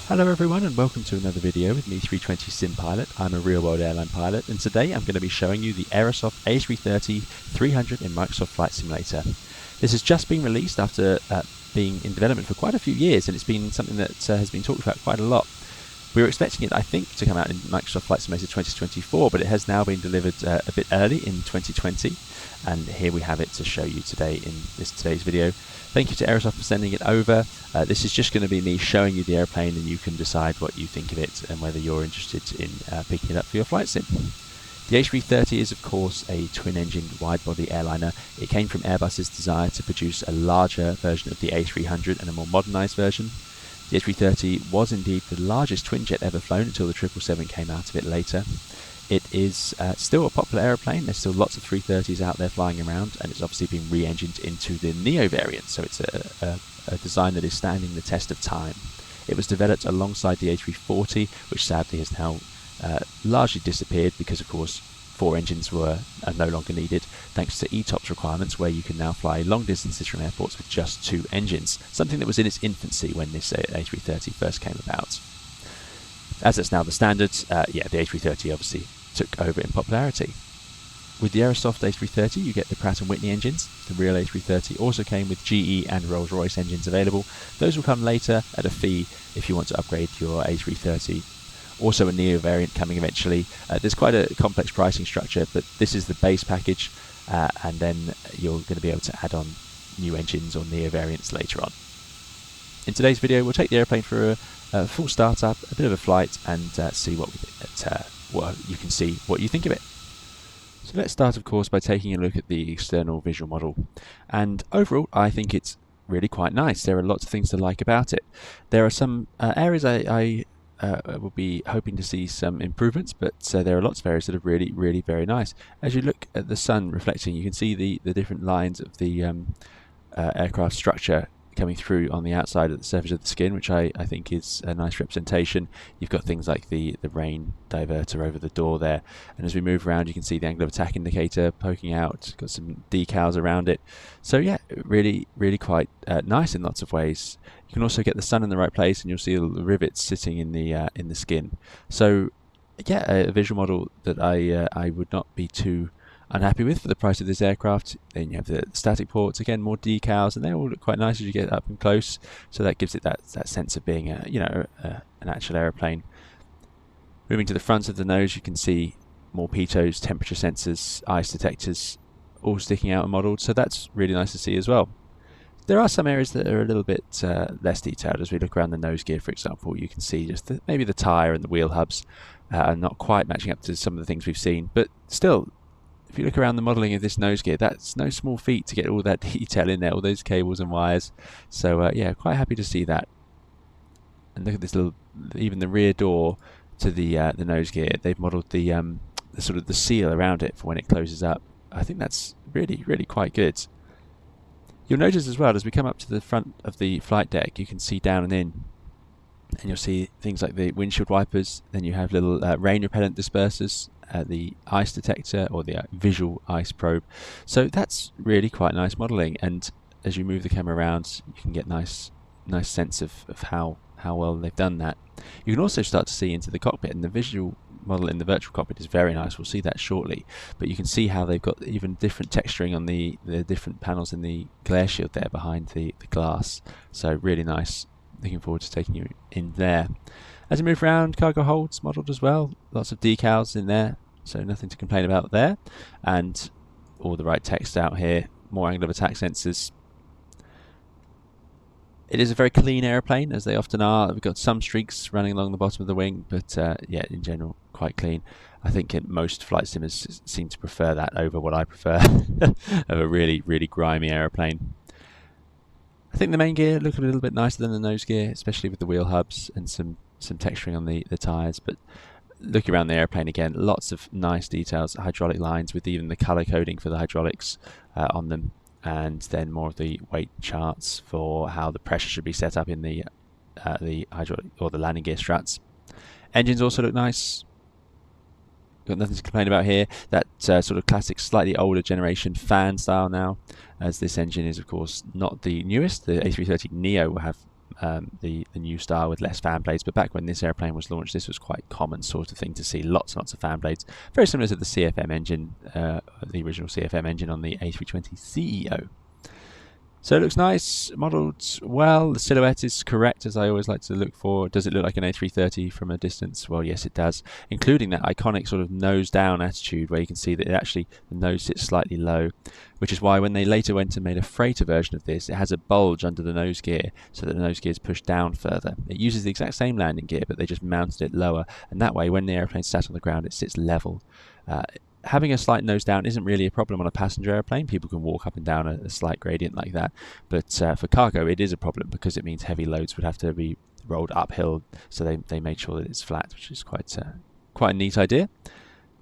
Hello everyone and welcome to another video with me, 320 Sim Pilot. I'm a real-world airline pilot, and today I'm going to be showing you the Aerosoft A330 300 in Microsoft Flight Simulator. This has just been released after being in development for quite a few years, and it's been something that has been talked about quite a lot. We were expecting it, I think, to come out in Microsoft Flight Simulator 2024, but it has now been delivered a bit early in 2020, and here we have it to show you today in today's video. Thank you to Aerosoft for sending it over. This is just going to be me showing you the airplane, and you can decide what you think of it and whether you're interested in picking it up for your flight sim. The A330 is of course a twin-engine wide-body airliner. It came from Airbus's desire to produce a larger version of the A300 and a more modernised version. The A330 was indeed the largest twin-jet ever flown until the 777 came out of it later. It is still a popular aeroplane. There's still lots of 330s out there flying around, and it's obviously been re-engined into the Neo variant, so it's a design that is standing the test of time. It was developed alongside the A340, which sadly has now largely disappeared because, of course, 4 engines are no longer needed thanks to ETOPS requirements, where you can now fly long distances from airports with just 2 engines, something that was in its infancy when this A330 first came about. As it's now the standard, the A330 obviously took over in popularity. With the Aerosoft A330 you get the Pratt & Whitney engines. The real A330 also came with GE and Rolls-Royce engines available. Those will come later at a fee if you want to upgrade your A330. Also a Neo variant coming eventually. There's quite a complex pricing structure, but this is the base package, and then you're going to be able to add on new engines or Neo variants later on. In today's video we'll take the airplane for a full startup, a bit of a flight, and see what you can see what you think of it. So let's start, of course, by taking a look at the external visual model. And overall, I think it's really quite nice. There are lots of things to like about it. There are some areas I will be hoping to see some improvements, but there are lots of areas that are really very nice. As you look at the sun reflecting, you can see the different lines of the aircraft structure coming through on the outside of the surface of the skin, which I think is a nice representation. You've got things like the rain diverter over the door there, and as we move around you can see the angle of attack indicator poking out, got some decals around it. So yeah, really quite nice in lots of ways. You can also get the sun in the right place, and you'll see the rivets sitting in the skin. So yeah, a visual model that I would not be too unhappy with for the price of this aircraft. Then you have the static ports, again more decals, and they all look quite nice as you get up and close, so that gives it that sense of being an actual aeroplane. Moving to the front of the nose, you can see more pitos, temperature sensors, ice detectors all sticking out and modelled, so that's really nice to see as well. There are some areas that are a little bit less detailed. As we look around the nose gear, for example, you can see just maybe the tyre and the wheel hubs are not quite matching up to some of the things we've seen, but still, if you look around the modelling of this nose gear, that's no small feat to get all that detail in there, all those cables and wires. So yeah, quite happy to see that. And look at this little, even the rear door to the nose gear, they've modelled the sort of the seal around it for when it closes up. I think that's really quite good. You'll notice as well, as we come up to the front of the flight deck, you can see down and in, and you'll see things like the windshield wipers. Then you have little rain repellent dispersers, the ice detector or the visual ice probe. So that's really quite nice modelling, and as you move the camera around you can get nice sense of how well they've done that. You can also start to see into the cockpit, and the visual model in the virtual cockpit is very nice. We'll see that shortly, but you can see how they've got even different texturing on the different panels in the glare shield there behind the glass. So really nice. Looking forward to taking you in there. As you move around, cargo holds modelled as well, lots of decals in there, so nothing to complain about there, and all the right text out here, more angle of attack sensors. It is a very clean aeroplane, as they often are. We've got some streaks running along the bottom of the wing, but yeah, in general quite clean. I think most flight simmers seem to prefer that over what I prefer of a really grimy aeroplane. I think the main gear look a little bit nicer than the nose gear, especially with the wheel hubs and some texturing on the tyres. But looking around the airplane again, lots of nice details, hydraulic lines with even the colour coding for the hydraulics on them, and then more of the weight charts for how the pressure should be set up in the hydraulic or the landing gear struts. Engines also look nice. Got nothing to complain about here. That sort of classic, slightly older generation fan style now, as this engine is of course not the newest. The A330 Neo will have the new style with less fan blades. But back when this airplane was launched, this was quite common sort of thing to see. Lots and lots of fan blades, very similar to the CFM engine, the original CFM engine on the A320 CEO. So it looks nice, modelled well. The silhouette is correct, as I always like to look for. Does it look like an A330 from a distance? Well, yes, it does, including that iconic sort of nose down attitude where you can see that the nose sits slightly low, which is why when they later went and made a freighter version of this, it has a bulge under the nose gear so that the nose gear is pushed down further. It uses the exact same landing gear, but they just mounted it lower, and that way when the airplane sat on the ground, it sits level. Having a slight nose down isn't really a problem on a passenger airplane. People can walk up and down a slight gradient like that. But for cargo, it is a problem because it means heavy loads would have to be rolled uphill. So they made sure that it's flat, which is quite a neat idea.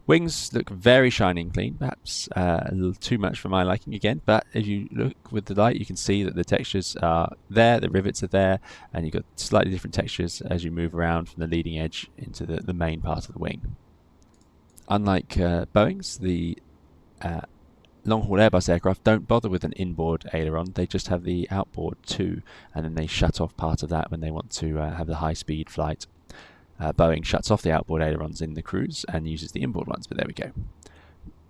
Wings look very shiny and clean, perhaps a little too much for my liking again. But if you look with the light, you can see that the textures are there, the rivets are there, and you've got slightly different textures as you move around from the leading edge into the main part of the wing. Unlike Boeing's, the long-haul Airbus aircraft don't bother with an inboard aileron. They just have the outboard too, and then they shut off part of that when they want to have the high-speed flight. Boeing shuts off the outboard ailerons in the cruise and uses the inboard ones, but there we go.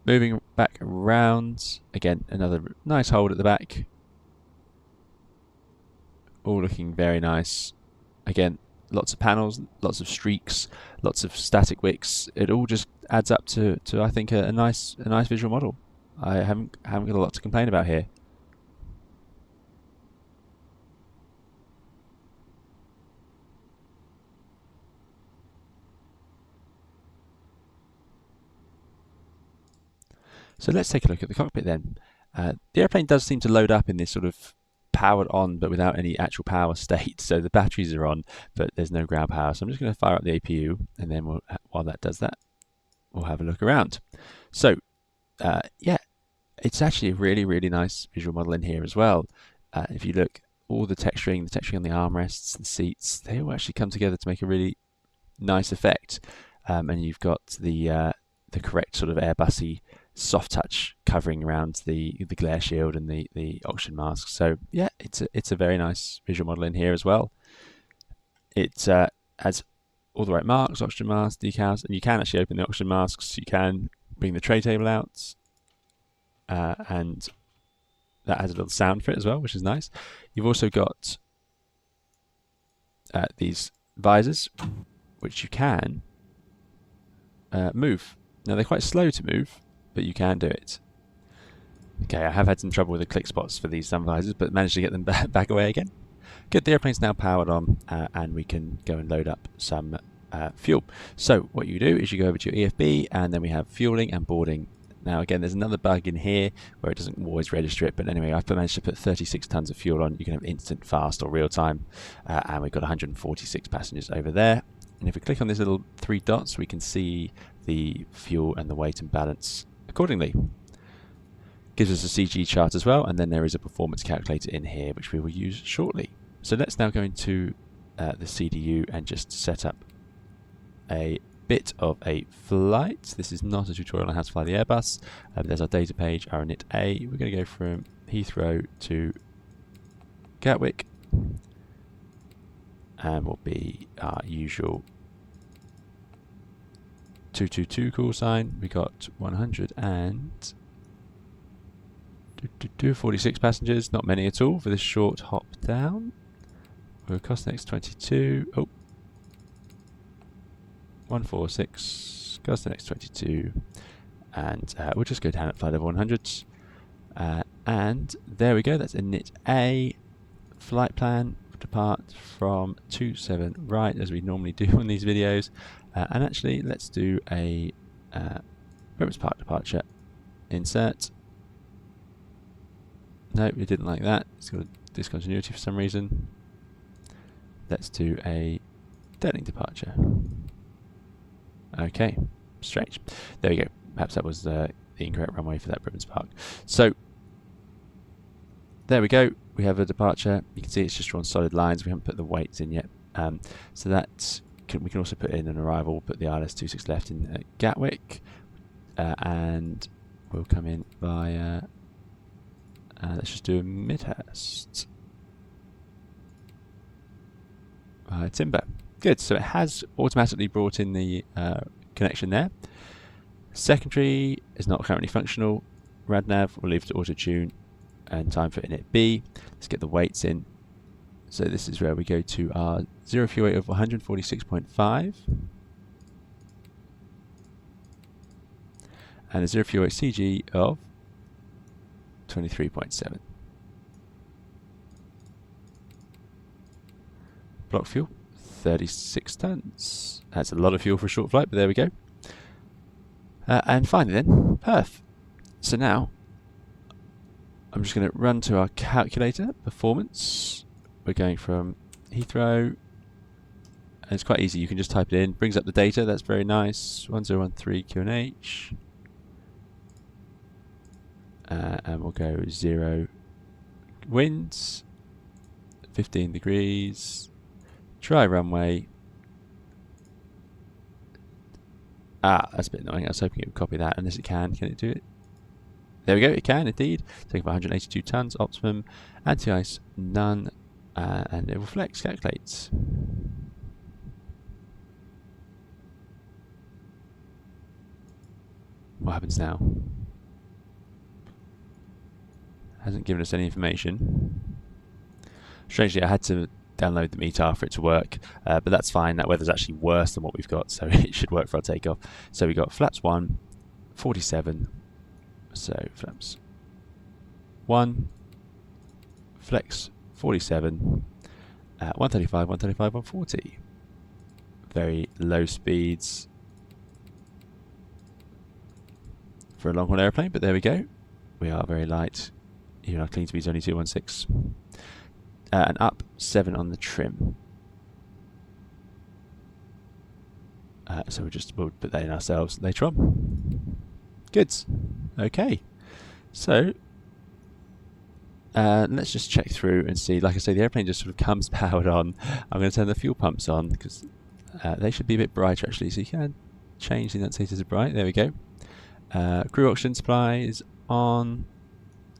Moving back around, again, another nice hold at the back. All looking very nice. Again, lots of panels, lots of streaks, lots of static wicks. It all just adds up to I think a nice visual model. I haven't got a lot to complain about here. So let's take a look at the cockpit then. The airplane does seem to load up in this sort of powered on but without any actual power state, so the batteries are on but there's no ground power. So I'm just going to fire up the APU, and then while that does that, we'll have a look around. So yeah, it's actually a really nice visual model in here as well. If you look, all the texturing on the armrests, the seats, they all actually come together to make a really nice effect. And you've got the correct sort of Airbusy soft touch covering around the glare shield and the oxygen mask. So yeah, it's a very nice visual model in here as well. It has all the right marks, oxygen mask, decals, and you can actually open the oxygen masks. You can bring the tray table out, and that has a little sound for it as well, which is nice. You've also got these visors, which you can move. Now they're quite slow to move, but you can do it. Okay, I have had some trouble with the click spots for these sun visors, but managed to get them back away again. Good, the airplane's now powered on, and we can go and load up some fuel. So what you do is you go over to your EFB, and then we have fueling and boarding. Now again, there's another bug in here where it doesn't always register it, but anyway, I've managed to put 36 tons of fuel on. You can have instant, fast, or real time, and we've got 146 passengers over there. And if we click on these little 3 dots, we can see the fuel and the weight and balance accordingly. Gives us a CG chart as well, and then there is a performance calculator in here which we will use shortly. So let's now go into the CDU and just set up a bit of a flight. This is not a tutorial on how to fly the Airbus. There's our data page, our init A. We're going to go from Heathrow to Gatwick, and will be our usual 222 call sign. We got 146 passengers, not many at all for this short hop down. We'll cost next 22. Oh, 146, cost next 22, and we'll just go down at flight level 100. And there we go. That's init A. Flight plan. Depart from 27 right, as we normally do on these videos, and actually let's do a Prince Park departure. Insert. No, we didn't like that. It's got a discontinuity for some reason. Let's do a Stirling departure. Okay, strange. There we go. Perhaps that was the incorrect runway for that Prince Park. So there we go. We have a departure. You can see it's just drawn solid lines. We haven't put the weights in yet. So that we can also put in an arrival. We'll put the ILS 26 left in Gatwick, and we'll come in via. Let's just do a Midhurst. timber. Good, so it has automatically brought in the connection there. Secondary is not currently functional. RadNav, we'll leave it to auto tune, and time for init B. Let's get the weights in. So this is where we go to our 0 fuel weight of 146.5 and a 0 fuel weight CG of 23.7. Block fuel, 36 tons. That's a lot of fuel for a short flight, but there we go. And finally then, perf. So now, I'm just going to run to our calculator, performance. We're going from Heathrow, and it's quite easy, you can just type it in, brings up the data, that's very nice, 1013 QNH. And we'll go 0 winds, 15 degrees, dry runway. That's a bit annoying. I was hoping it would copy that, unless it can. Can it do it? There we go, it can indeed. Taking 182 tons, optimum, anti-ice, none, and it will flex, calculates. What happens now? Hasn't given us any information. Strangely, I had to download the METAR for it to work, but that's fine. That weather's actually worse than what we've got, so it should work for our takeoff. So we got flaps 1, 47. So flaps 1, flex 47, 135, 135, 140. Very low speeds for a long haul airplane, but there we go. We are very light. Even our clean speed is only 216. And up 7 on the trim. So we'll put that in ourselves later on. Good. Okay. So let's just check through and see. Like I say, the airplane just sort of comes powered on. I'm going to turn the fuel pumps on because they should be a bit brighter actually. So you can change the indicators to bright. There we go. Crew oxygen supply is on.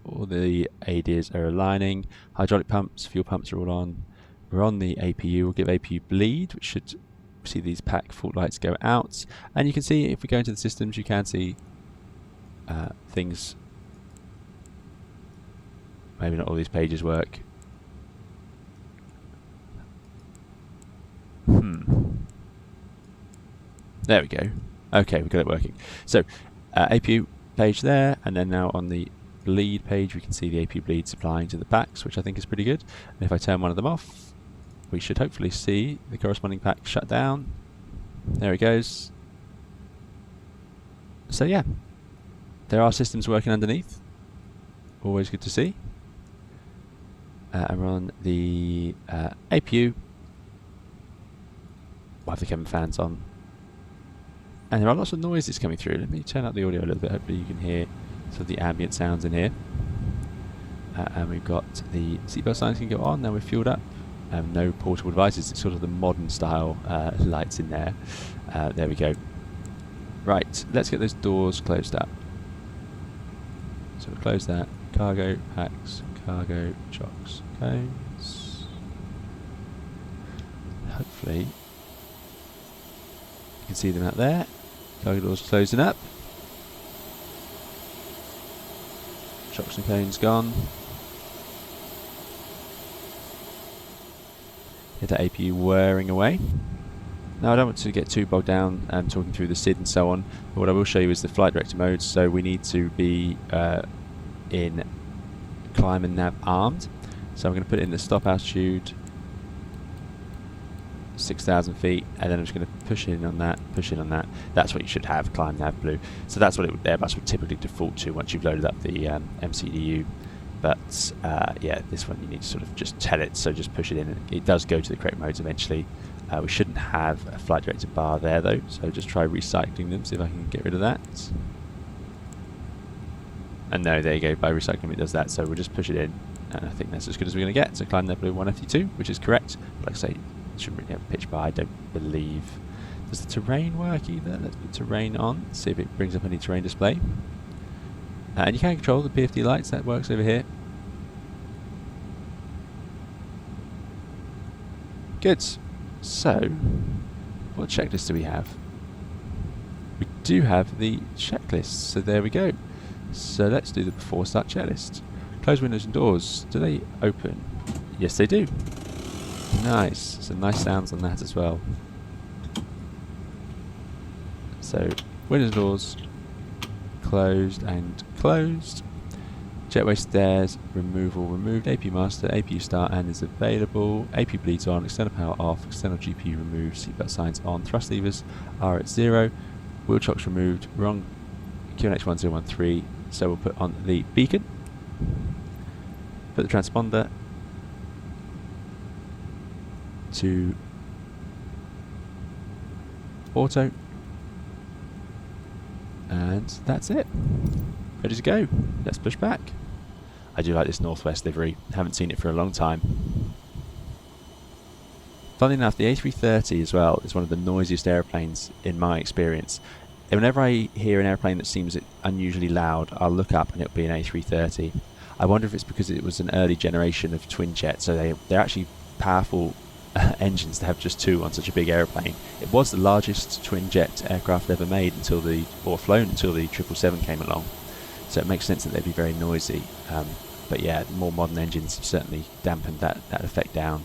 All the ADs are aligning. Hydraulic pumps, fuel pumps are all on. We're on the APU. We'll give APU bleed, which should see these pack fault lights go out. And you can see if we go into the systems, you can see things. Maybe not all these pages work. There we go. Okay, we've got it working. So APU page there, and then now on the bleed page we can see the APU bleed supplying to the packs, which I think is pretty good. And if I turn one of them off, we should hopefully see the corresponding pack shut down. There it goes. So yeah, there are systems working underneath. Always good to see. And we're on the APU. We'll have the cabin fans on. And there are lots of noises coming through. Let me turn up the audio a little bit. Hopefully you can hear some of the ambient sounds in here. And we've got the seatbelt signs can go on. Now we're fueled up. No portable devices. It's sort of the modern style lights in there. There we go. Right, let's get those doors closed up. So we'll close that. Cargo, packs, cargo, chocks, cones. Hopefully you can see them out there. Cargo doors closing up. Chocks and cones gone. Get that APU whirring away. Now I don't want to get too bogged down talking through the SID and so on, but what I will show you is the flight director modes. So we need to be in climb and nav armed. So I'm going to put it in the stop altitude 6,000 feet, and then I'm just going to push in on that, push in on that. That's what you should have, climb nav blue. So that's what Airbus would typically default to once you've loaded up the MCDU. But yeah, this one you need to sort of just tell it, so just push it in. It does go to the correct modes eventually. We shouldn't have a flight director bar there though, so just try recycling them, see if I can get rid of that. And no, there you go, by recycling it does that, so we'll just push it in, and I think that's as good as we're going to get. So climb nav blue 152, which is correct. Like I say, it shouldn't really have a pitch bar, I don't believe. Does the terrain work either? Let's put terrain on, see if it brings up any terrain display. And you can control the PFD lights, that works over here. Good. So, what checklist do we have? We do have the checklist, so there we go. So let's do the before start checklist. Close windows and doors. Do they open? Yes, they do. Nice. Some nice sounds on that as well. So, windows and doors, closed and closed. Jetway stairs, removal removed. AP master, APU start and is available. AP bleeds on, external power off, external GPU removed, seatbelt signs on, thrust levers are at 0. Wheel chocks removed, wrong QNH 1013, so we'll put on the beacon. Put the transponder to auto. And that's it. Ready to go. Let's push back. I do like this Northwest livery. Haven't seen it for a long time. Funnily enough, the A330 as well is one of the noisiest airplanes in my experience. And whenever I hear an airplane that seems unusually loud, I'll look up and it'll be an A330. I wonder if it's because it was an early generation of twin jet, so they're actually powerful engines to have just two on such a big airplane. It was the largest twin jet aircraft ever made or flown until the 777 came along. So it makes sense that they'd be very noisy. But yeah, more modern engines have certainly dampened that effect down.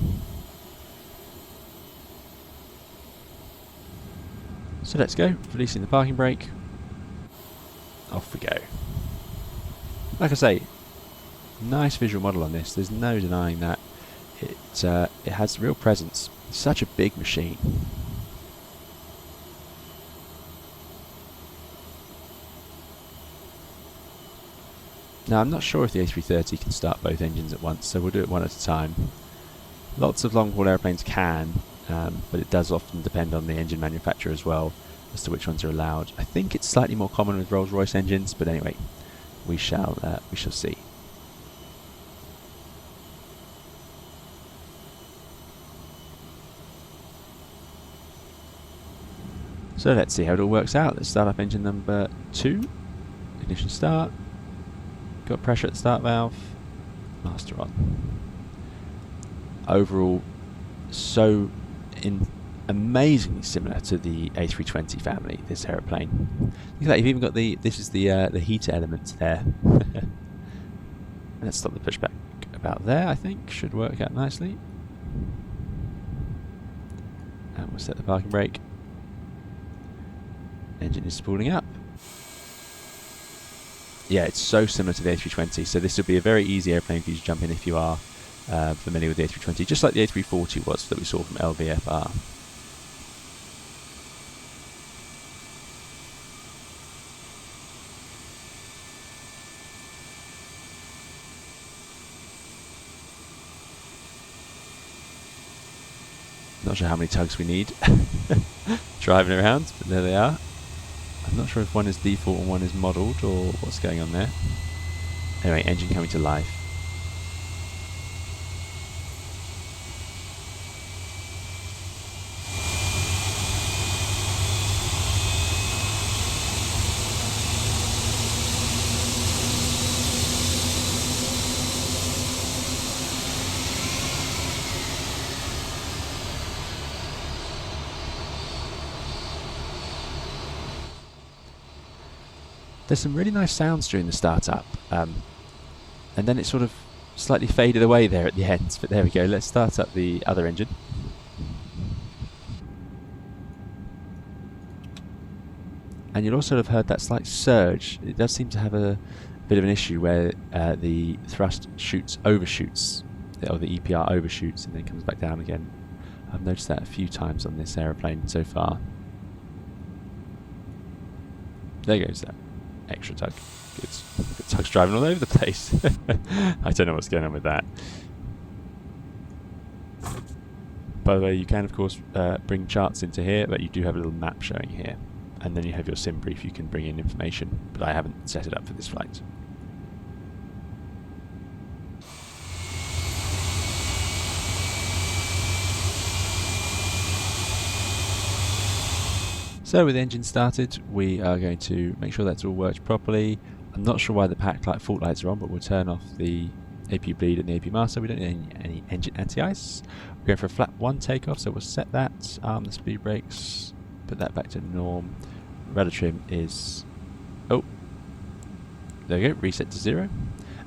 So let's go, releasing the parking brake. Off we go. Like I say, nice visual model on this. There's no denying that. It has real presence. It's such a big machine. Now I'm not sure if the A330 can start both engines at once, so we'll do it one at a time. Lots of long-haul airplanes can, but it does often depend on the engine manufacturer as well as to which ones are allowed. I think it's slightly more common with Rolls-Royce engines, but anyway, we shall see. So let's see how it all works out. Let's start up engine number 2. Ignition start. Got pressure at the start valve. Master on. Overall, so amazingly similar to the A320 family, this aeroplane. Look at that, you've even got the heater element there. Let's stop the pushback about there, I think. Should work out nicely. And we'll set the parking brake. Engine is spooling up. Yeah, it's so similar to the A320, so this will be a very easy airplane for you to jump in if you are familiar with the A320, just like the A340 was that we saw from LVFR. Not sure how many tugs we need driving around, but there they are. I'm not sure if one is default and one is modelled or what's going on there. Anyway, engine coming to life. There's some really nice sounds during the startup, and then it sort of slightly faded away there at the end, but there we go. Let's start up the other engine. And you'll also have heard that slight surge. It does seem to have a bit of an issue where the thrust overshoots, or the EPR overshoots and then comes back down again. I've noticed that a few times on this aeroplane so far. There goes that extra tug. Good. Tugs driving all over the place. I don't know what's going on with that. By the way, you can of course bring charts into here, but you do have a little map showing here. And then you have your sim brief, you can bring in information, but I haven't set it up for this flight. So with the engine started, we are going to make sure that's all worked properly. I'm not sure why the fault lights are on, but we'll turn off the APU bleed and the APU master. We don't need any engine anti-ice. We're going for a flap 1 takeoff, so we'll set that. Arm the speed brakes. Put that back to norm. Rudder trim is... Oh. There we go. Reset to 0.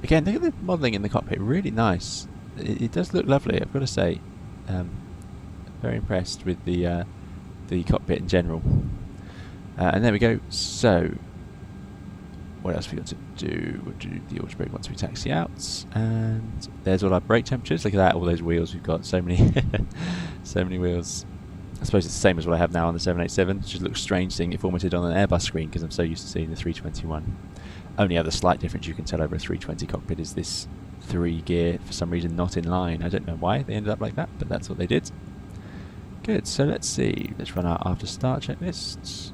Again, look at the modelling in the cockpit. Really nice. It does look lovely, I've got to say. Very impressed with the cockpit in general. And there we go. So, what else have we got to do? We'll do the auto brake once we taxi out. And there's all our brake temperatures. Look at that, all those wheels we've got. So many, so many wheels. I suppose it's the same as what I have now on the 787. It just looks strange seeing it formatted on an Airbus screen because I'm so used to seeing the 321. Only other slight difference you can tell over a 320 cockpit is this 3 gear, for some reason, not in line. I don't know why they ended up like that, but that's what they did. Good, so let's see. Let's run our after start checklists.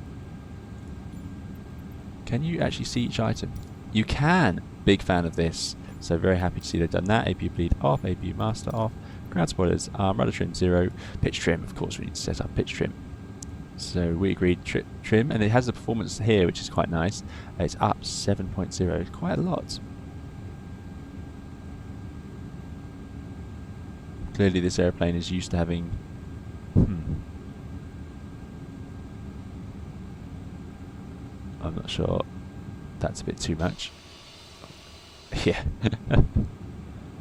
Can you actually see each item? You can! Big fan of this. So very happy to see they've done that. APU bleed off, APU master off, ground spoilers, rudder trim 0, pitch trim. Of course, we need to set up pitch trim. So we agreed trim, and it has the performance here, which is quite nice. It's up 7.0. It's quite a lot. Clearly, this airplane is used to having. I'm not sure. That's a bit too much. Yeah.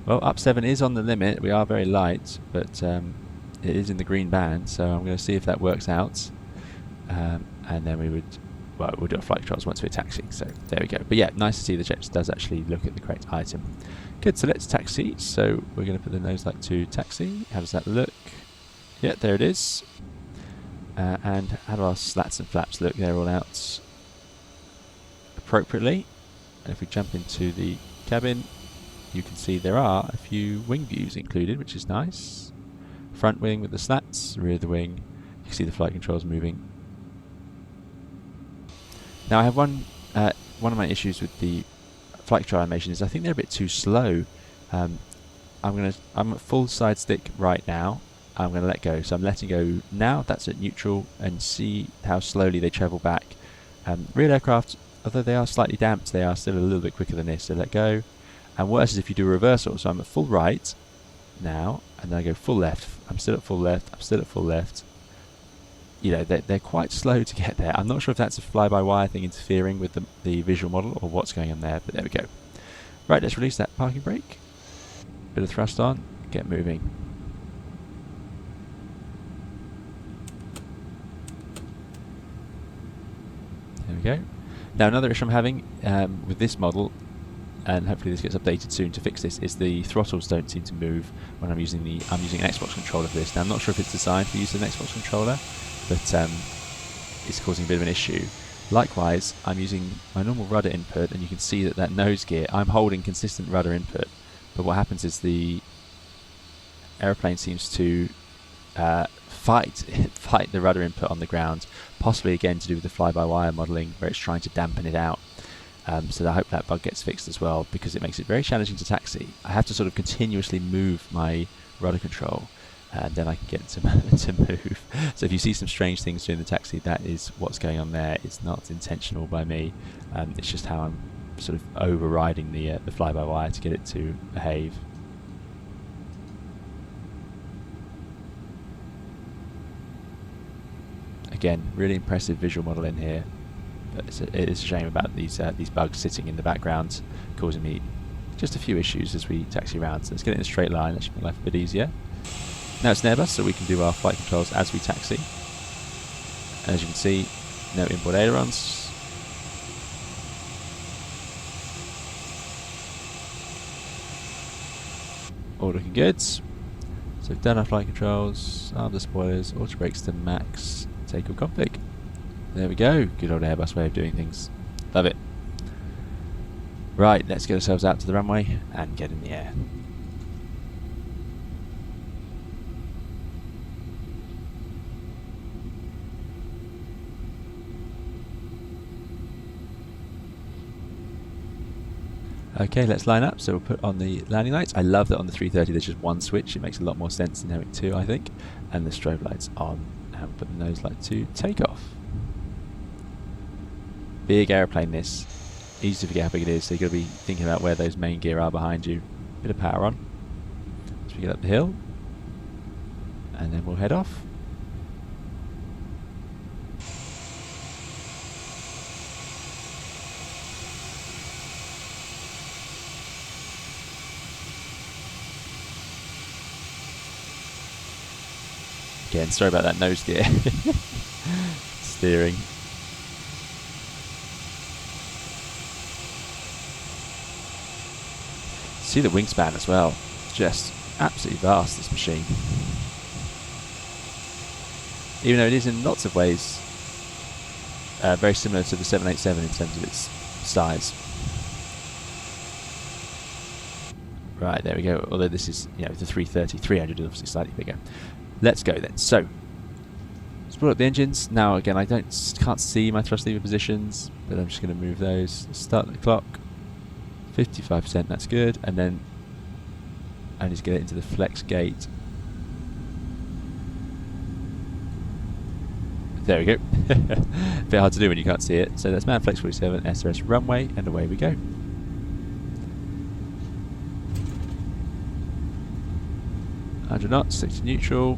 Well, up 7 is on the limit. We are very light, but it is in the green band, so I'm going to see if that works out. And then we'll do our flight controls once we're taxiing. So there we go. But yeah, nice to see the checklist does actually look at the correct item. Good, so let's taxi. So we're going to put the nose light to taxi. How does that look? Yeah, there it is. And how do our slats and flaps look? They're all out appropriately. And if we jump into the cabin, you can see there are a few wing views included, which is nice. Front wing with the slats, rear of the wing. You can see the flight controls moving. Now I have one of my issues with the flight control animation is I think they're a bit too slow. I'm at full side stick right now. I'm going to let go. So I'm letting go now. That's at neutral, and see how slowly they travel back. Real aircraft, although they are slightly damped, they are still a little bit quicker than this. So let go. And worse is if you do a reversal. So I'm at full right now, and then I go full left. I'm still at full left. I'm still at full left. You know, they're quite slow to get there. I'm not sure if that's a fly-by-wire thing interfering with the visual model or what's going on there, but there we go. Right, let's release that parking brake. Bit of thrust on, get moving. There we go. Now another issue I'm having with this model, and hopefully this gets updated soon to fix this, is the throttles don't seem to move when I'm using an Xbox controller for this. Now I'm not sure if it's designed for use of an Xbox controller, but it's causing a bit of an issue. Likewise, I'm using my normal rudder input, and you can see that nose gear, I'm holding consistent rudder input, but what happens is the airplane seems to fight the rudder input on the ground, possibly again to do with the fly-by-wire modelling where it's trying to dampen it out. So I hope that bug gets fixed as well, because it makes it very challenging to taxi. I have to sort of continuously move my rudder control, and then I can get to move. So if you see some strange things during the taxi, that is what's going on there. It's not intentional by me. It's just how I'm sort of overriding the fly-by-wire to get it to behave. Again, really impressive visual model in here. But it is a shame about these bugs sitting in the background, causing me just a few issues as we taxi around. So let's get it in a straight line. That should make life a bit easier. Now it's an Airbus, so we can do our flight controls as we taxi. As you can see, no inboard ailerons. All looking good. So we've done our flight controls, arm the spoilers, auto brakes to max, takeoff config. There we go. Good old Airbus way of doing things. Love it. Right, let's get ourselves out to the runway and get in the air. Okay, let's line up. So we'll put on the landing lights. I love that on the 330 there's just one switch. It makes a lot more sense than having two, I think. And the strobe lights on. And we'll put the nose light to takeoff. Big airplane this. Easy to forget how big it is, so you've got to be thinking about where those main gear are behind you. bit of power on as we get up the hill, and then we'll head off. Again, sorry about that nose gear steering. See the wingspan as well, just absolutely vast, this machine. Even though it is in lots of ways very similar to the 787 in terms of its size. Right, there we go. Although this is, you know, the 330, 300 is obviously slightly bigger. Let's go then. So, let's pull up the engines. Now again, I can't see my thrust lever positions, but I'm just going to move those. Start the clock. 55%, that's good. And then I need to get it into the flex gate. There we go. A bit hard to do when you can't see it. So that's man flex 47, SRS runway, and away we go. $100 knots, stick to neutral.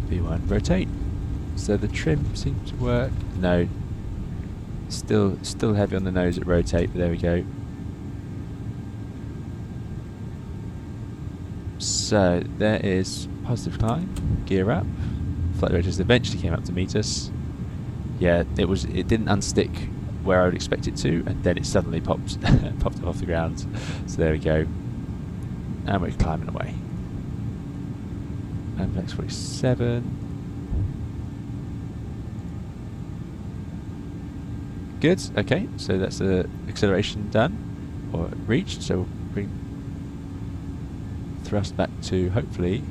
V1 rotate. So the trim seems to work. No, still heavy on the nose at rotate, but there we go. So there is positive climb, gear up. Flight directors eventually came up to meet us. Yeah, it didn't unstick where I would expect it to, and then it suddenly popped popped off the ground. So there we go. And we're climbing away. And flex 47. Good, okay, so that's the acceleration done, or reached, so we'll bring thrust back to, hopefully,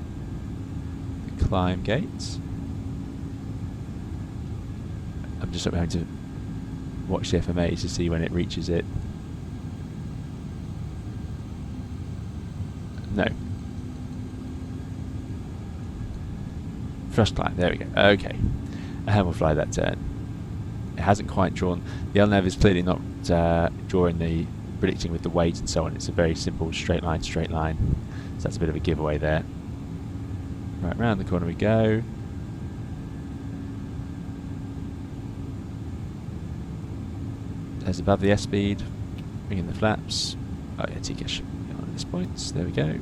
the climb gate. I'm just having to watch the FMA to see when it reaches it. No. Thrust climb, there we go, okay. And we'll fly that turn. It hasn't quite drawn, the LNAV is clearly not drawing the, predicting with the weight and so on. It's a very simple straight line. So that's a bit of a giveaway there. Right, round the corner we go. There's above the S-speed, bring in the flaps. Oh yeah, TK should be on at this point, so there we go.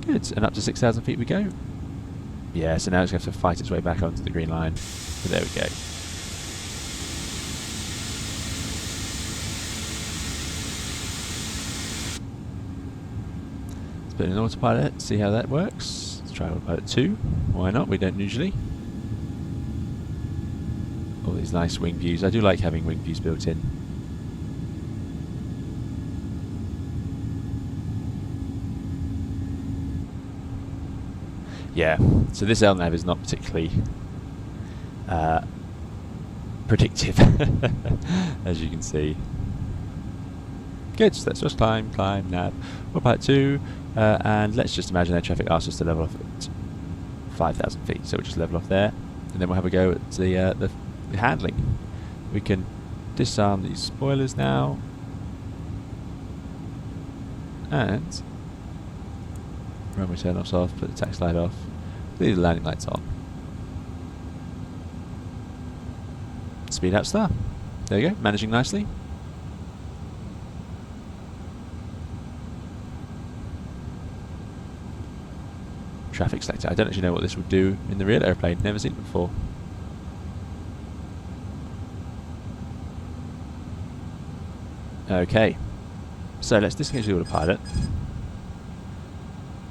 Good, and up to 6,000 feet we go. Yeah, so now it's going to have to fight its way back onto the green line. But there we go. Let's put in an autopilot, see how that works. Let's try autopilot 2. Why not? We don't usually. All these nice wing views. I do like having wing views built in. Yeah, so this LNAV is not particularly predictive, as you can see. Good, so let's just climb, nav. Autopilot 2, and let's just imagine air traffic asks us to level off at 5,000 feet, so we'll just level off there, and then we'll have a go at the handling. We can disarm these spoilers now, and runway turn offs off, put the tax light off, leave the landing lights on. Speed up star. There you go, managing nicely. Traffic selector. I don't actually know what this would do in the real airplane, never seen it before. Okay, so let's disengage the autopilot.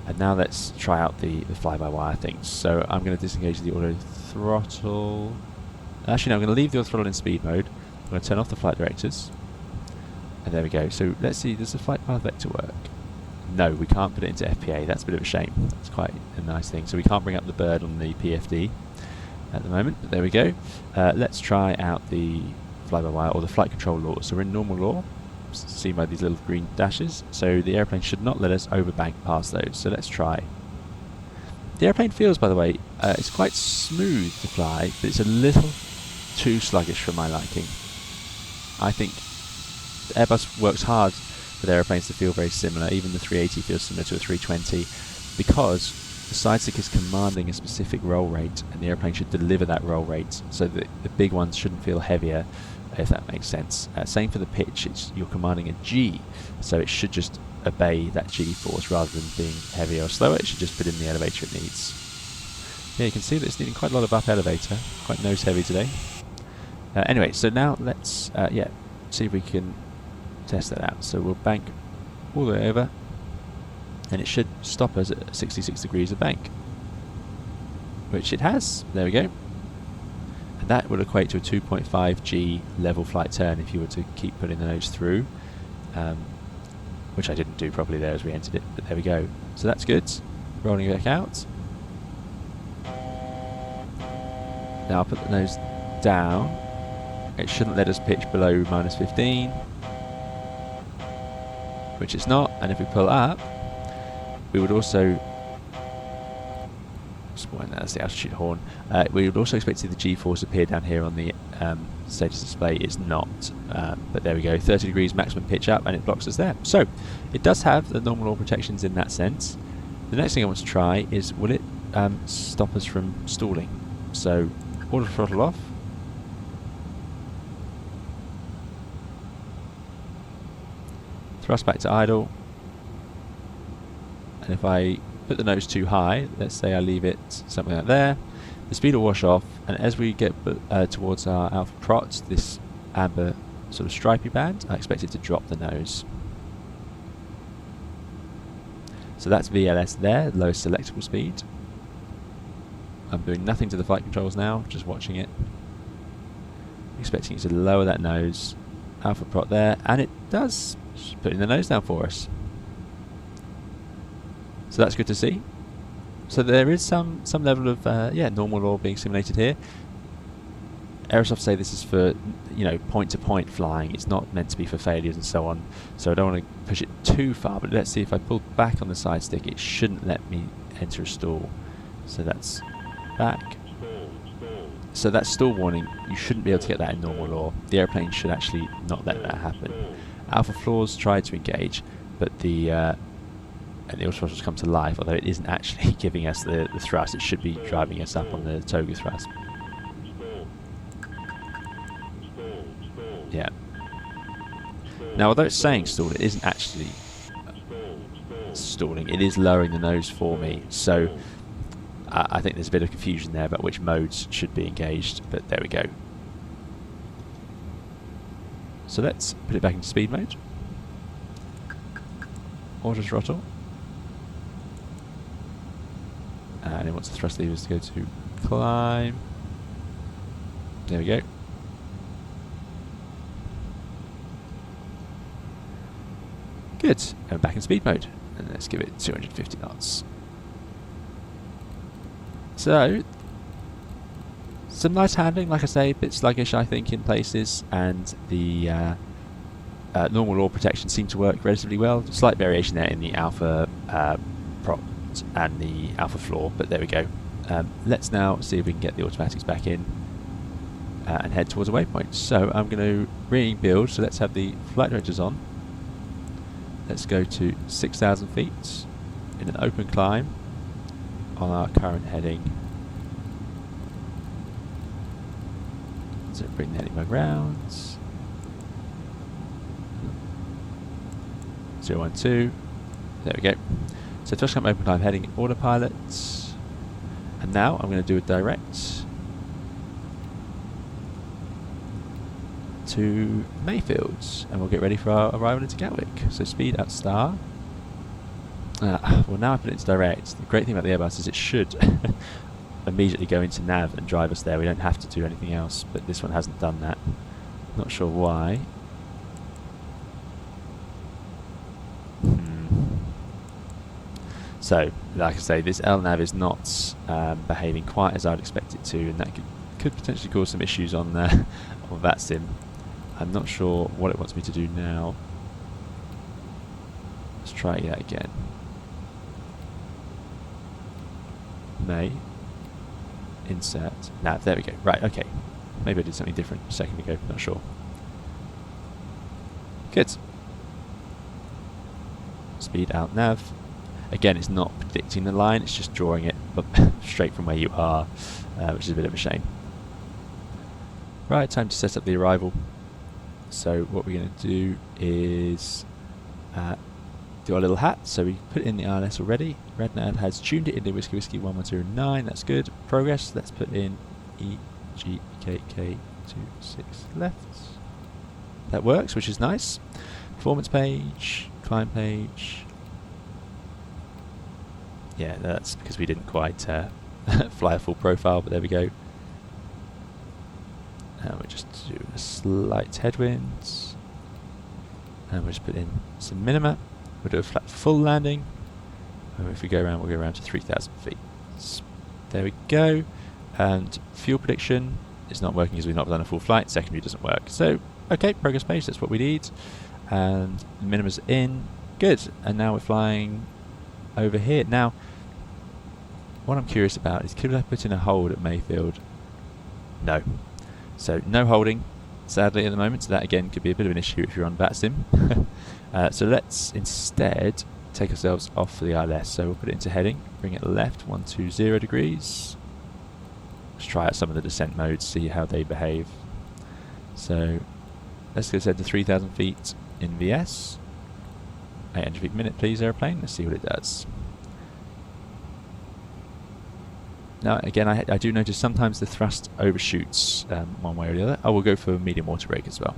And now let's try out the fly-by-wire things. So I'm going to disengage the auto throttle. Actually, no, I'm going to leave the auto throttle in speed mode. I'm going to turn off the flight directors. And there we go. So let's see, does the flight path vector work? No, we can't put it into FPA. That's a bit of a shame. That's quite a nice thing. So we can't bring up the bird on the PFD at the moment. But there we go. Let's try out the fly-by-wire or the flight control law. So we're in normal law. seen by these little green dashes, so the airplane should not let us overbank past those, so let's try. The airplane feels, by the way, it's quite smooth to fly, but it's a little too sluggish for my liking. I think Airbus works hard with airplanes to feel very similar. Even the 380 feels similar to a 320 because the side stick is commanding a specific roll rate, and the airplane should deliver that roll rate, so that the big ones shouldn't feel heavier, if that makes sense. Same for the pitch, you're commanding a G, so it should just obey that G force rather than being heavier or slower. It should just put in the elevator it needs. Yeah, you can see that it's needing quite a lot of up elevator, quite nose heavy today. Anyway, so now let's see if we can test that out. So we'll bank all the way over, and it should stop us at 66 degrees of bank, which it has. There we go. And that would equate to a 2.5 G level flight turn if you were to keep putting the nose through, which I didn't do properly there as we entered it, but there we go. So that's good. Rolling back out. Now I'll put the nose down. It shouldn't let us pitch below -15, which it's not, and if we pull up, we would also, that's the altitude horn, we would also expect to see the G-force appear down here on the status display. It's not, but there we go, 30 degrees maximum pitch up, and it blocks us there. So it does have the normal all protections in that sense. The next thing I want to try is, will it stop us from stalling? So auto throttle off. Thrust back to idle, and if I put the nose too high, let's say I leave it something like there, the speed will wash off, and as we get towards our alpha prot, this amber sort of stripy band, I expect it to drop the nose. So that's VLS there, lowest selectable speed. I'm doing nothing to the flight controls now, just watching it. Expecting it to lower that nose, alpha prot there, and it does. Just putting the nose down for us. So that's good to see. So there is some level of normal law being simulated here. Aerosoft say this is for point to point flying. It's not meant to be for failures and so on. So I don't want to push it too far. But let's see, if I pull back on the side stick, it shouldn't let me enter a stall. So that's back. So that stall warning, you shouldn't be able to get that in normal law. The airplane should actually not let that happen. Alpha floors tried to engage, but the autothrottle's come to life, although it isn't actually giving us the thrust. It should be driving us up on the toga thrust. Yeah. Now, although it's saying stall, it isn't actually stalling. It is lowering the nose for me. So I think there's a bit of confusion there about which modes should be engaged, but there we go. So let's put it back into speed mode. Auto throttle. And it wants the thrust levers to go to climb. There we go. Good. And back in speed mode. And let's give it 250 knots. So, some nice handling, like I say, a bit sluggish I think in places, and the normal law protection seemed to work relatively well. Slight variation there in the alpha prop and the alpha floor, but there we go. Let's now see if we can get the automatics back in and head towards a waypoint. So I'm going to rebuild, so let's have the flight directors on. Let's go to 6,000 feet in an open climb on our current heading. So bring the heading back round. 012. There we go. So just come open climb heading autopilot. And now I'm going to do a direct to Mayfields, and we'll get ready for our arrival into Gatwick. So speed at star. Well, now I put it into direct. The great thing about the Airbus is it should immediately go into nav and drive us there. We don't have to do anything else, but this one hasn't done that. Not sure why. So, like I say, this LNAV is not behaving quite as I'd expect it to, and that could potentially cause some issues on VATSIM. I'm not sure what it wants me to do now. try that again. May. Insert. Nav. There we go. Right, okay. Maybe I did something different a second ago. Not sure. Good. Speed out nav. Again, it's not predicting the line, it's just drawing it straight from where you are, which is a bit of a shame. Right, time to set up the arrival. So what we're going to do is do our little hat. So we put in the ILS already. RedNav has tuned it into Whiskey Whiskey 1109. That's good. Progress. Let's put in EGKK26 left. That works, which is nice. Performance page, climb page. Yeah, that's because we didn't quite fly a full profile, but there we go. And we'll just do a slight headwinds. And we'll just put in some minima. We'll do a flat full landing. And if we go around, we'll go around to 3,000 feet. There we go. And fuel prediction is not working because we've not done a full flight. Secondary doesn't work. So, okay, progress page, that's what we need. And the minimum's in. Good. And now we're flying over here. Now, what I'm curious about is, could I put in a hold at Mayfield? No. So, no holding, sadly, at the moment. So that, again, could be a bit of an issue if you're on VATSIM. So let's instead take ourselves off the ILS. So we'll put it into heading, bring it left 120 degrees. Let's try out some of the descent modes, see how they behave. So let's go set to 3,000 feet in VS. 800 feet per minute, please, airplane. Let's see what it does. Now, again, I do notice sometimes the thrust overshoots one way or the other. Oh, we'll go for medium water brake as well.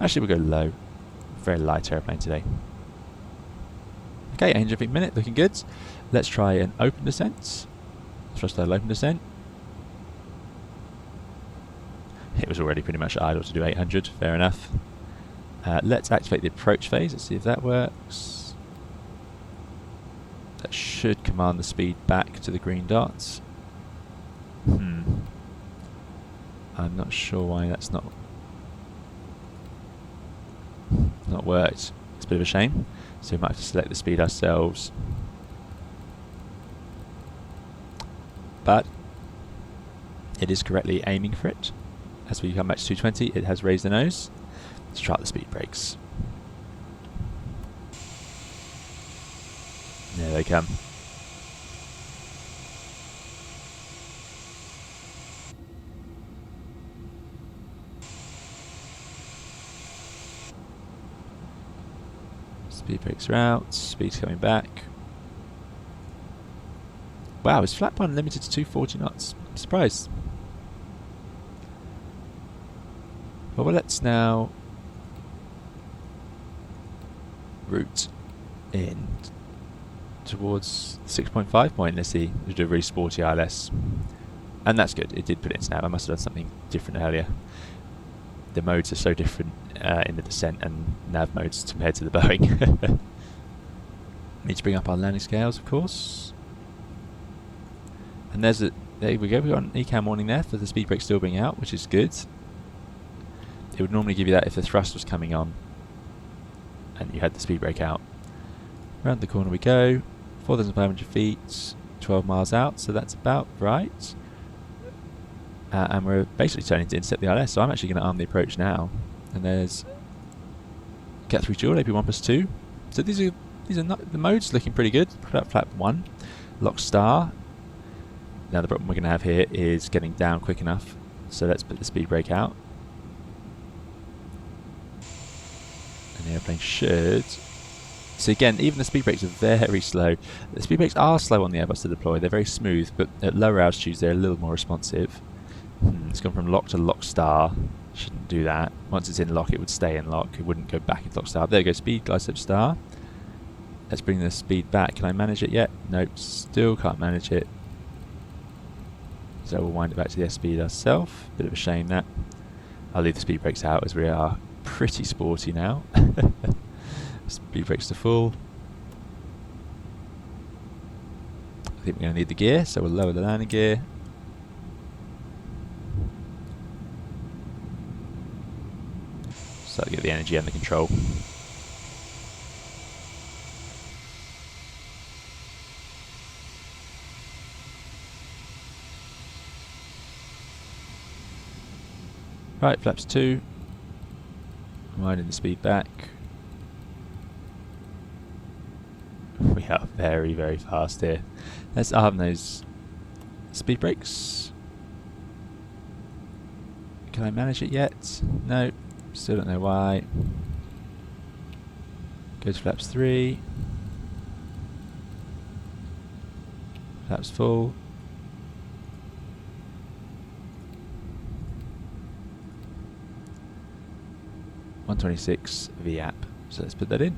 Actually, we'll go low. Very light airplane today. Okay, 800 feet per minute, looking good. Let's try an open descent. Thrust level open descent. It was already pretty much idle to do 800, fair enough. Let's activate the approach phase, let's see if that works. That should command the speed back to the green dots. I'm not sure why that's not worked. It's a bit of a shame. So we might have to select the speed ourselves. But it is correctly aiming for it. As we come back to 220, it has raised the nose. Let's try the speed brakes. There they come. Speed brakes are out, speed's coming back. Wow, is flap one limited to 240 knots? I'm surprised. Well, let's now route in towards 6.5 point. Let's see, we do a really sporty ILS. And that's good, it did put it into nav. I must have done something different earlier. The modes are so different in the descent and nav modes compared to the Boeing. Need to bring up our landing scales, of course. And there we go, we've got an ECAM warning there for the speed brake still being out, which is good. It would normally give you that if the thrust was coming on and you had the speed brake out. Around the corner we go, 4,500 feet, 12 miles out, so that's about right. And we're basically turning to intercept the ILS, so I'm actually going to arm the approach now. And there's get through dual, AP1+2. So these are not, the modes looking pretty good. Put up flap 1, lock star. Now the problem we're going to have here is getting down quick enough. So let's put the speed brake out. And the airplane should. So again, even the speed brakes are very slow. The speed brakes are slow on the Airbus to deploy. They're very smooth, but at lower altitudes they're a little more responsive. It's gone from lock to lock star. Shouldn't do that. Once it's in lock, it would stay in lock. It wouldn't go back into lock star. There we go. Speed, glide slope star. Let's bring the speed back. Can I manage it yet? Nope. Still can't manage it. So we'll wind it back to the S-speed ourselves. Bit of a shame that. I'll leave the speed brakes out as we are pretty sporty now. Speed brakes to full. I think we're going to need the gear, so we'll lower the landing gear. So I'll get the energy under control. Right, flaps 2. Winding the speed back. We are very, very fast here. Let's arm those speed brakes. Can I manage it yet? No, still don't know why. Go to flaps 3. Flaps full. .126 VAP. So let's put that in.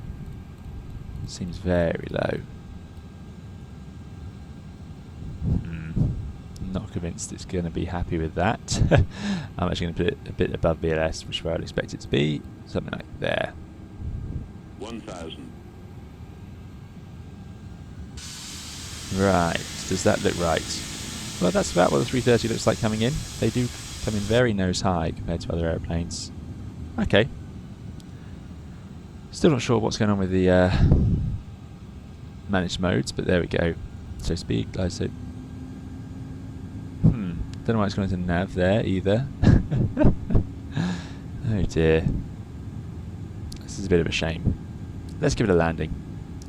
Seems very low. Not convinced it's going to be happy with that. I'm actually going to put it a bit above VLS, which is where I'd expect it to be. Something like there. 1,000. Right. Does that look right? Well, that's about what the 330 looks like coming in. They do come in very nose high compared to other airplanes. Okay. Still not sure what's going on with the managed modes, but there we go. So speed, glide, so don't know why it's going to nav there either. Oh dear. This is a bit of a shame. Let's give it a landing.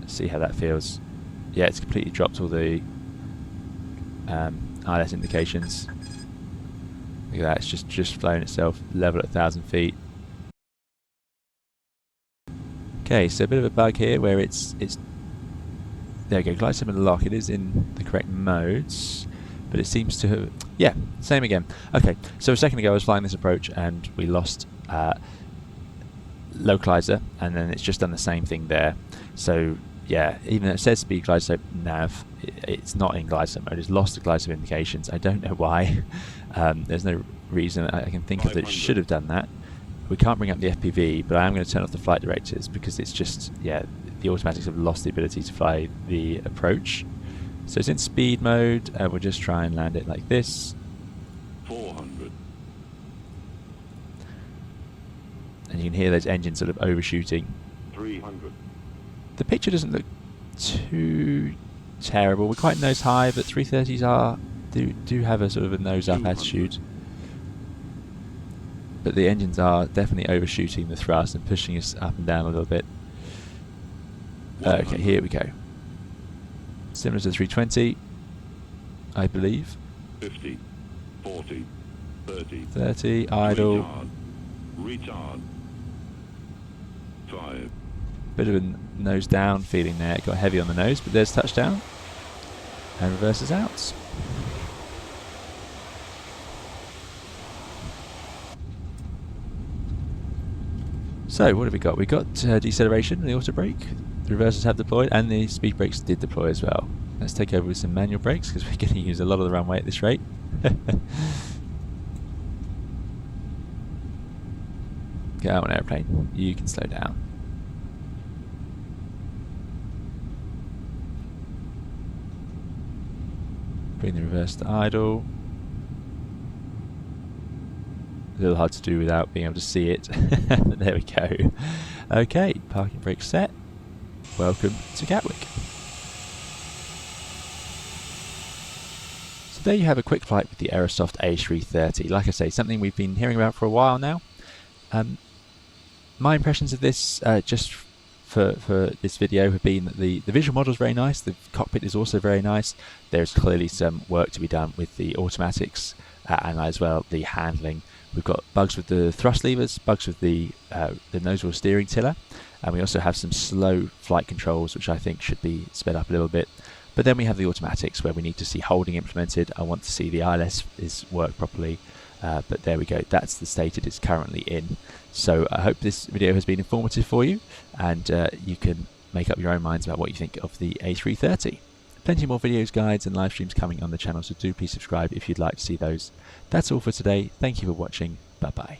See how that feels. Yeah, it's completely dropped all the ILS indications. Look at that, it's just flown itself level at 1,000 feet. Okay, so a bit of a bug here where it's there we go, glide sim and lock. It is in the correct modes, but it seems to have, yeah, same again. Okay, so a second ago I was flying this approach and we lost localizer, and then it's just done the same thing there. So yeah, even though it says speed glide slope nav, it's not in glide slope mode. It's lost the glide slope indications. I don't know why. There's no reason I can think of that it should have done that. We can't bring up the FPV, but I am going to turn off the flight directors because it's just, yeah, the automatics have lost the ability to fly the approach. So it's in speed mode. We'll just try and land it like this. 400. And you can hear those engines sort of overshooting. 300. The picture doesn't look too terrible. We're quite nose high, but 330s do have a sort of a nose up attitude. But the engines are definitely overshooting the thrust and pushing us up and down a little bit. Okay, here we go. Similar to the 320, I believe. 50, 40, 30. 30, idle. Retard. 5. Bit of a nose down feeling there. Got heavy on the nose, but there's touchdown. And reverses out. So what have we got? We got deceleration and the auto brake. The reversers have deployed and the speed brakes did deploy as well. Let's take over with some manual brakes because we're going to use a lot of the runway at this rate. Get out on airplane. You can slow down. Bring the reverse to idle. A little hard to do without being able to see it. But there we go. Okay, parking brake set. Welcome to Gatwick. So there you have a quick flight with the Aerosoft A330. Like I say, something we've been hearing about for a while now. My impressions of this, just for this video, have been that the visual model is very nice. The cockpit is also very nice. There's clearly some work to be done with the automatics and as well the handling. We've got bugs with the thrust levers, bugs with the nose wheel steering tiller, and we also have some slow flight controls which I think should be sped up a little bit. But then we have the automatics where we need to see holding implemented. I want to see the ILS is work properly, but there we go. That's the state it is currently in. So I hope this video has been informative for you, and you can make up your own minds about what you think of the A330. Plenty more videos, guides and live streams coming on the channel, so do please subscribe if you'd like to see those. That's all for today. Thank you for watching. Bye bye.